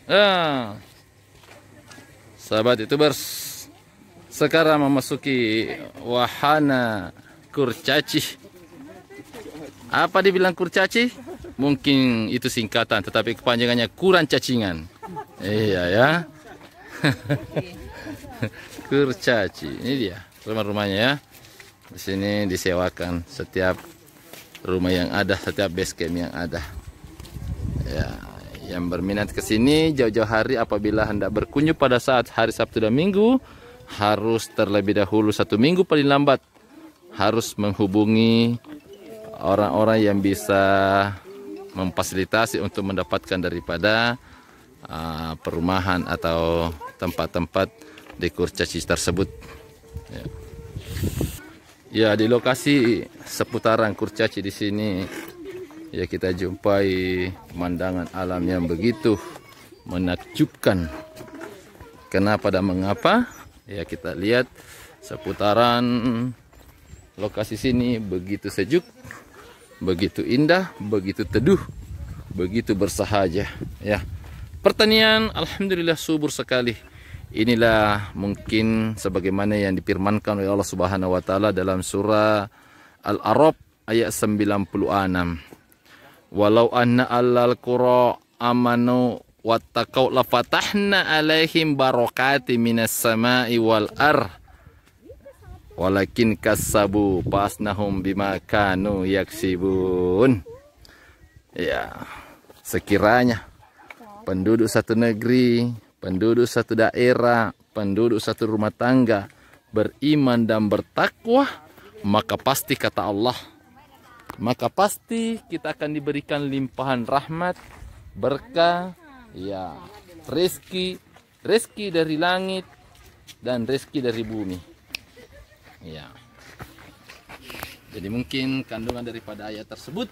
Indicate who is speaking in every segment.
Speaker 1: Ah, sahabat YouTubers, sekarang memasuki wahana kurcaci. Apa dibilang kurcaci? Mungkin itu singkatan, tetapi kepanjangannya kurang cacingan. Iya ya. Kurcaci. Ini dia rumah-rumahnya ya. Di sini disewakan setiap rumah yang ada, setiap base camp yang ada. Ya, yang berminat ke sini jauh-jauh hari apabila hendak berkunjung pada saat hari Sabtu dan Minggu, harus terlebih dahulu 1 minggu paling lambat harus menghubungi orang-orang yang bisa memfasilitasi untuk mendapatkan daripada perumahan atau tempat-tempat di kurcaci tersebut. Ya, di lokasi seputaran kurcaci di sini ya kita jumpai pemandangan alam yang begitu menakjubkan. Kenapa dan mengapa? Ya, kita lihat seputaran lokasi sini begitu sejuk, begitu indah, begitu teduh, begitu bersahaja. Ya, pertanian alhamdulillah subur sekali. Inilah mungkin sebagaimana yang difirmankan oleh Allah Subhanahu wa taala dalam surah Al-A'raf ayat 96. Walau anna allal qura amanu wattaqau lafatahna alaihim barakati minas sama'i wal ar walakin kassabu pasnahum bima kanu yaksibun. Ya, sekiranya penduduk satu negeri, penduduk satu daerah, penduduk satu rumah tangga beriman dan bertakwa, maka pasti kata Allah, maka pasti kita akan diberikan limpahan rahmat, berkah, ya, rezeki dari langit dan rezeki dari bumi. Ya. Jadi mungkin kandungan daripada ayat tersebut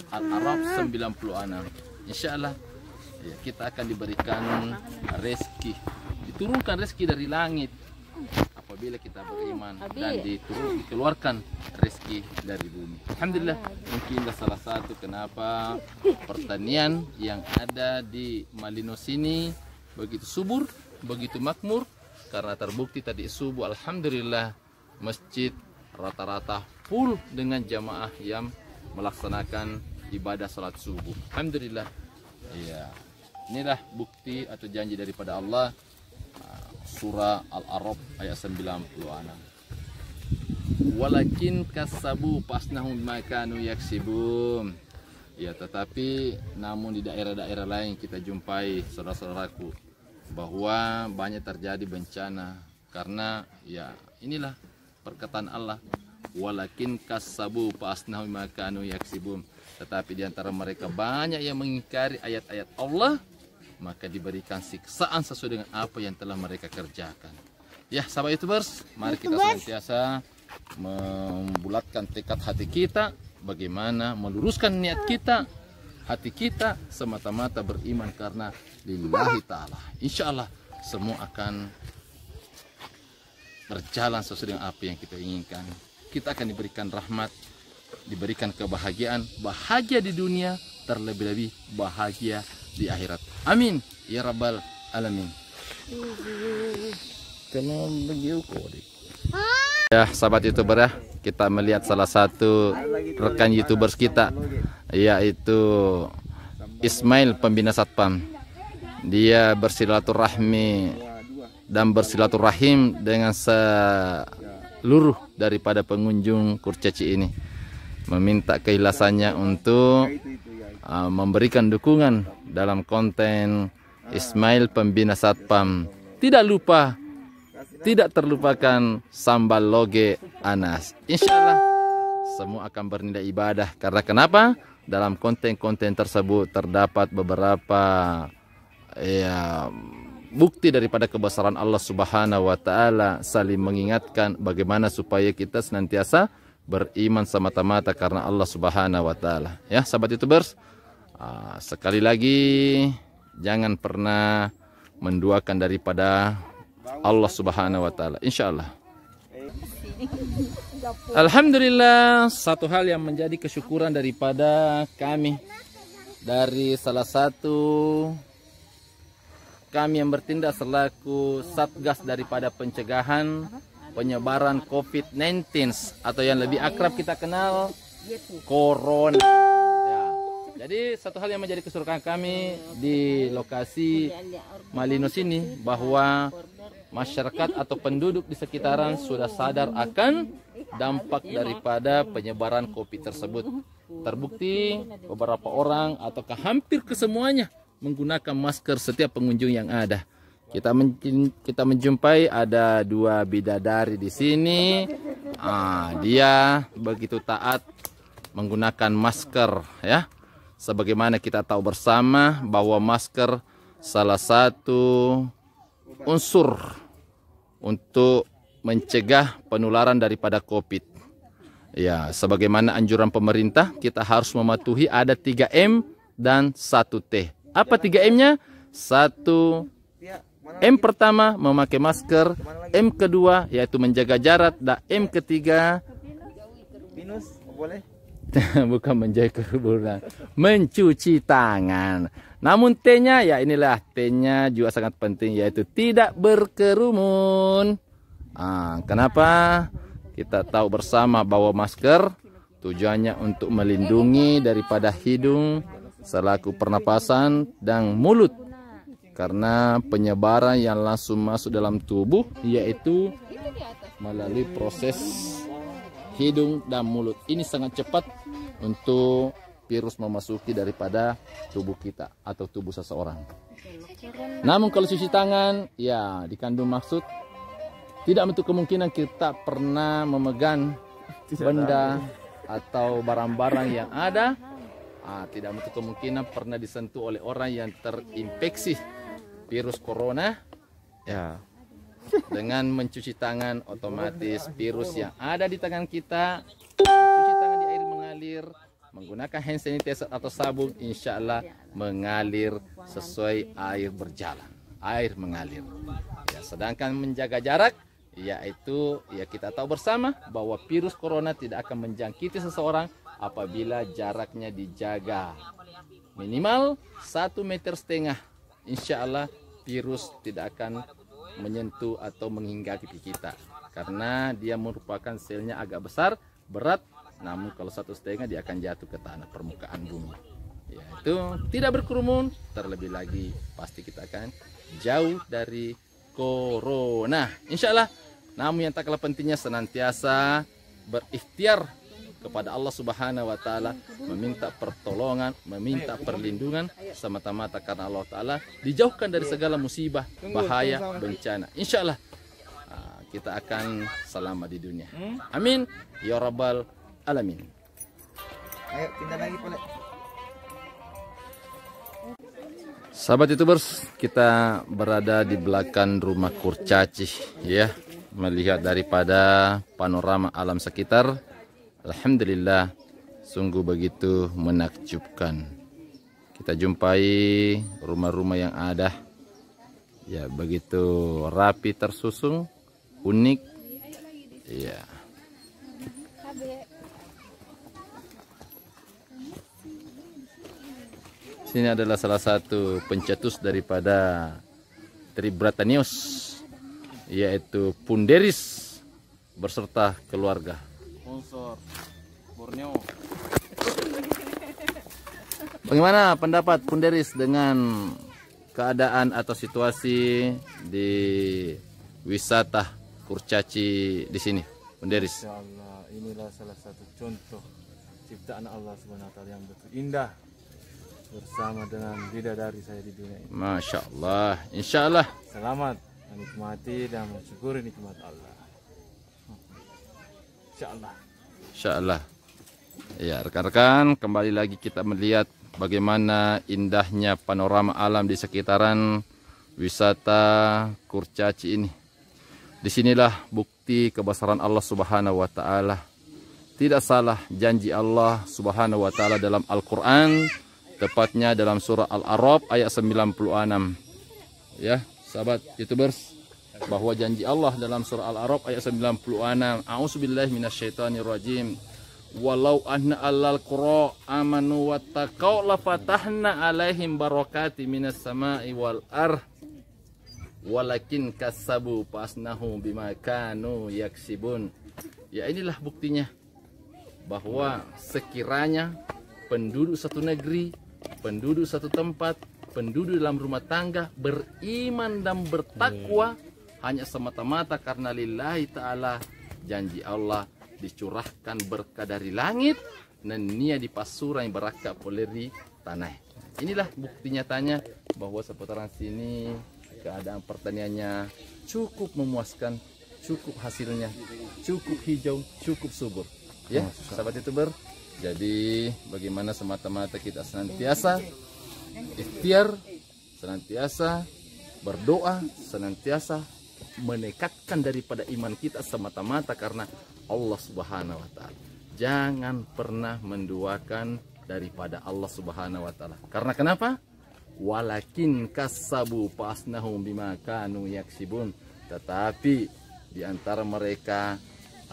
Speaker 1: Al-A'raf 96. Insyaallah ya, kita akan diberikan rezeki, diturunkan rezeki dari langit apabila kita beriman, dan dikeluarkan rezeki dari bumi. Alhamdulillah, mungkinlah salah satu kenapa pertanian yang ada di Malino sini begitu subur, begitu makmur, karena terbukti tadi subuh alhamdulillah masjid rata-rata full dengan jamaah yang melaksanakan ibadah salat subuh. Alhamdulillah. Ya, inilah bukti atau janji daripada Allah. Surah Al-A'raf ayat 96. Walakin kasabu pasnahum makanu yaksibun. Ya, tetapi namun di daerah-daerah lain kita jumpai saudara-saudaraku bahwa banyak terjadi bencana karena ya inilah perkataan Allah, walakin kasabu pasnahum makanu yaksibun. Tetapi di antara mereka banyak yang mengingkari ayat-ayat Allah, maka diberikan siksaan sesuai dengan apa yang telah mereka kerjakan. Ya, sahabat YouTubers, mari kita senantiasa membulatkan tekad hati kita, bagaimana meluruskan niat kita, hati kita semata-mata beriman karena lillahi ta'ala. Insya Allah semua akan berjalan sesuai dengan apa yang kita inginkan. Kita akan diberikan rahmat, diberikan kebahagiaan, bahagia di dunia, terlebih-lebih bahagia di akhirat. Amin ya rabbal alamin. Ya, sahabat YouTuber ya, kita melihat salah satu rekan YouTubers kita, yaitu Ismail pembina Satpam. Dia bersilaturahmi dan bersilaturahim dengan seluruh daripada pengunjung kurcaci ini, meminta keikhlasannya untuk memberikan dukungan dalam konten Ismail pembina Satpam. Tidak terlupakan sambal loge Anas. Insyaallah semua akan bernilai ibadah. Karena kenapa? Dalam konten-konten tersebut terdapat beberapa ya bukti daripada kebesaran Allah Subhanahu wa taala, saling mengingatkan bagaimana supaya kita senantiasa beriman semata-mata karena Allah Subhanahu wa taala. Ya, sahabat YouTubers, sekali lagi jangan pernah menduakan daripada Allah Subhanahu wa taala. Insyaallah. Alhamdulillah, satu hal yang menjadi kesyukuran daripada kami dari salah satu kami yang bertindak selaku Satgas daripada pencegahan penyebaran COVID-19 atau yang lebih akrab kita kenal Corona. Ya. Jadi satu hal yang menjadi kesulitan kami di lokasi Malino sini bahwa masyarakat atau penduduk di sekitaran sudah sadar akan dampak daripada penyebaran COVID tersebut. Terbukti beberapa orang ataukah hampir kesemuanya menggunakan masker setiap pengunjung yang ada. Kita menjumpai ada 2 bidadari di sini. Dia begitu taat menggunakan masker, ya. Sebagaimana kita tahu bersama bahwa masker salah satu unsur untuk mencegah penularan daripada COVID. Ya, sebagaimana anjuran pemerintah, kita harus mematuhi ada 3M dan 1T. Apa 3M-nya? 1M pertama memakai masker, M kedua yaitu menjaga jarak, dan M ketiga
Speaker 2: minus boleh
Speaker 1: bukan menjaga kerumunan, mencuci tangan. Namun T-nya ya inilah, T-nya juga sangat penting yaitu tidak berkerumun. Kenapa? Kita tahu bersama bahwa masker tujuannya untuk melindungi daripada hidung selaku pernapasan dan mulut, karena penyebaran yang langsung masuk dalam tubuh yaitu melalui proses hidung dan mulut. Ini sangat cepat untuk virus memasuki daripada tubuh kita atau tubuh seseorang. Namun kalau cuci tangan, ya dikandung maksud tidak menutup kemungkinan kita pernah memegang benda atau barang-barang yang ada. Tidak menutup kemungkinan pernah disentuh oleh orang yang terinfeksi virus corona. Ya, dengan mencuci tangan otomatis virus yang ada di tangan kita, cuci tangan di air mengalir, menggunakan hand sanitizer atau sabun, insya Allah mengalir sesuai air berjalan, air mengalir. Ya, sedangkan menjaga jarak, yaitu ya kita tahu bersama bahwa virus corona tidak akan menjangkiti seseorang apabila jaraknya dijaga minimal 1,5 meter. Insya Allah virus tidak akan menyentuh atau menghinggapi kita, karena dia merupakan selnya agak besar, berat. Namun kalau 1,5 dia akan jatuh ke tanah permukaan bumi, yaitu tidak berkerumun. Terlebih lagi pasti kita akan jauh dari corona, insya Allah. Namun yang tak kalah pentingnya senantiasa berikhtiar kepada Allah Subhanahu wa Ta'ala, meminta pertolongan, meminta perlindungan semata-mata karena Allah Ta'ala dijauhkan dari segala musibah, bahaya, bencana. Insya Allah kita akan selamat di dunia. Amin ya rabbal alamin.
Speaker 2: Ayo pindah lagi boleh.
Speaker 1: Sahabat YouTubers, kita berada di belakang rumah kurcaci, ya, melihat daripada panorama alam sekitar. Alhamdulillah, sungguh begitu menakjubkan. Kita jumpai rumah-rumah yang ada, ya, begitu rapi tersusun, unik, ya. Sini adalah salah satu pencetus daripada Tribratanius, yaitu Punderis berserta keluarga. Sponsor Borneo. Bagaimana pendapat Punderis dengan keadaan atau situasi di wisata kurcaci di sini, Punderis?
Speaker 3: Insya Allah, inilah salah satu contoh ciptaan Allah Subhanahu wa Ta'ala yang betul indah, bersama dengan bidadari saya di dunia ini.
Speaker 1: Masya Allah, insya Allah.
Speaker 3: Selamat menikmati dan mensyukuri nikmat Allah. Insya Allah.
Speaker 1: Insya Allah. Ya, rekan-rekan, kembali lagi kita melihat bagaimana indahnya panorama alam di sekitaran wisata kurcaci ini. Disinilah bukti kebesaran Allah Subhanahu wa Ta'ala. Tidak salah janji Allah Subhanahu wa Ta'ala dalam Al-Quran, tepatnya dalam surah Al-A'raf ayat 96. Ya, sahabat YouTubers, bahwa janji Allah dalam surah Al-A'raf ayat 96. A'udzubillahi minasyaitonirrajim. Walau anna allal qura amanu wattaqau lafatahna alaihim barakati minas sama'i wal ardh. walakin kasabu pasnahu bima kanu yaksibun. Ya, inilah buktinya bahwa sekiranya penduduk satu negeri, penduduk satu tempat, penduduk dalam rumah tangga beriman dan bertakwa hanya semata-mata karena lillahi ta'ala, janji Allah dicurahkan berkah dari langit dan nia dipasurai berakap oleh di tanah. Inilah bukti nyatanya bahwa seputaran sini keadaan pertaniannya cukup memuaskan, cukup hasilnya, cukup hijau, cukup subur. Ya, sahabat YouTuber. Jadi bagaimana semata-mata kita senantiasa ikhtiar, senantiasa berdoa, senantiasa menekatkan daripada iman kita semata-mata karena Allah Subhanahu wa taala. Jangan pernah menduakan daripada Allah Subhanahu wa taala. Karena kenapa? Walakin kasabu pasnahum bima kanu yaksibun. Tetapi di antara mereka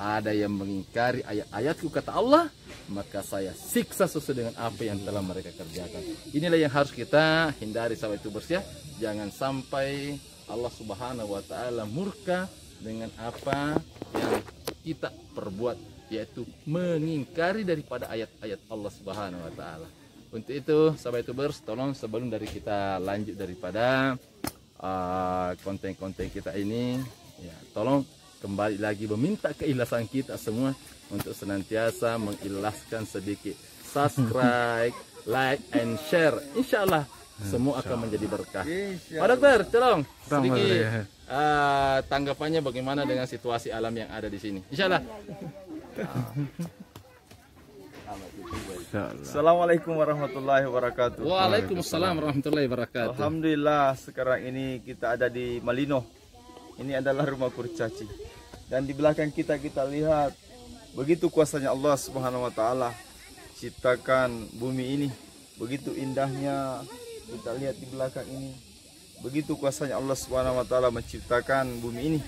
Speaker 1: ada yang mengingkari ayat-ayatku, kata Allah, maka saya siksa sesuai dengan apa yang telah mereka kerjakan. Inilah yang harus kita hindari, sahabat YouTubers ya. Jangan sampai Allah Subhanahu wa taala murka dengan apa yang kita perbuat, yaitu mengingkari daripada ayat-ayat Allah Subhanahu wa taala. Untuk itu, sahabat YouTubers, tolong sebelum dari kita lanjut daripada konten-konten kita ini, ya, tolong kembali lagi meminta keikhlasan kita semua untuk senantiasa mengikhlaskan sedikit subscribe, like, and share. Insya Allah semua akan menjadi berkah. Pak Dokter, tolong sedikit tanggapannya bagaimana dengan situasi alam yang ada di sini. Insya Allah.
Speaker 2: Assalamualaikum warahmatullahi wabarakatuh.
Speaker 1: Waalaikumsalam warahmatullahi wabarakatuh.
Speaker 2: Alhamdulillah, sekarang ini kita ada di Malino. Ini adalah rumah kurcaci. Dan di belakang kita lihat begitu kuasanya Allah Subhanahu wa taala ciptakan bumi ini. Begitu indahnya kita lihat di belakang ini. Begitu kuasanya Allah Subhanahu wa taala menciptakan bumi ini.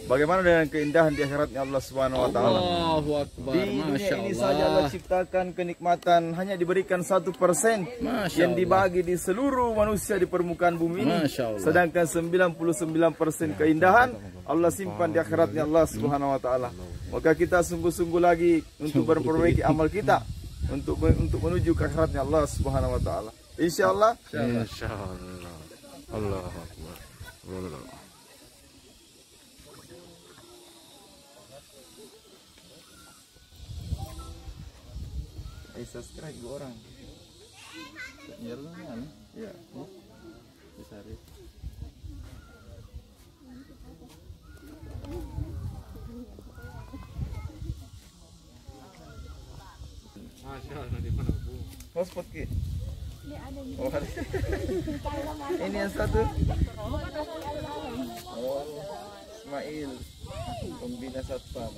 Speaker 2: Bagaimana dengan keindahan di akhiratnya Allah Subhanahu wa taala?
Speaker 1: Allahu Akbar.
Speaker 2: Di dunia ini saja Allah ciptakan kenikmatan hanya diberikan 1% yang dibagi di seluruh manusia di permukaan bumi ini. Sedangkan 99% keindahan Allah simpan di akhiratnya Allah Subhanahu wa taala. Maka kita sungguh-sungguh lagi untuk memperbaiki amal kita untuk menuju ke akhiratnya Allah Subhanahu wa taala. Insyaallah.
Speaker 3: Insyaallah. Allahu Akbar.
Speaker 2: Subscribe dua orang. Ya.
Speaker 1: Bisa.
Speaker 2: Hotspot ki. Oh, ini yang satu. Oh, Ismail, pembina satpam.